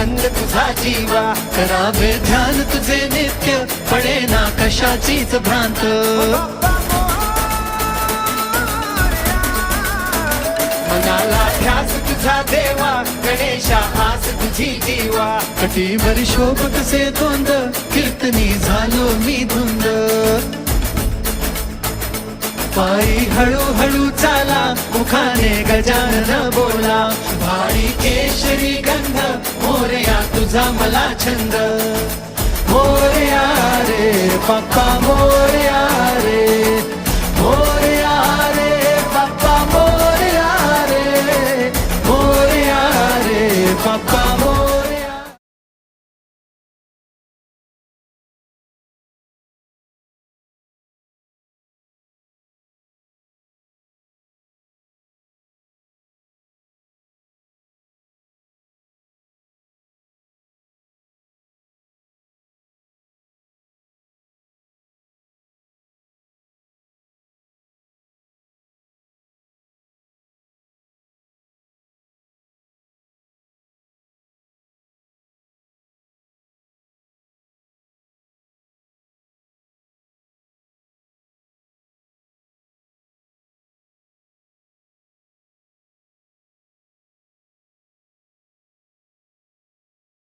छंद तुझा जीवा, करावे ध्यान तुझे नित्य, पडे ना कशाचीच भ्रांत. मनाला ध्यास तुझा देवा, गणेशा आस तुझी जीवा, कटीवर शोभ कसे तोंड, कीर्तनी झालो मी धुंद. पायी हळूहळू चाला, मुखाने गजानन बोला, भारी केशरी गंध, मोरया तुझा मला छंद. मोरया रे बाप्पा मोरया,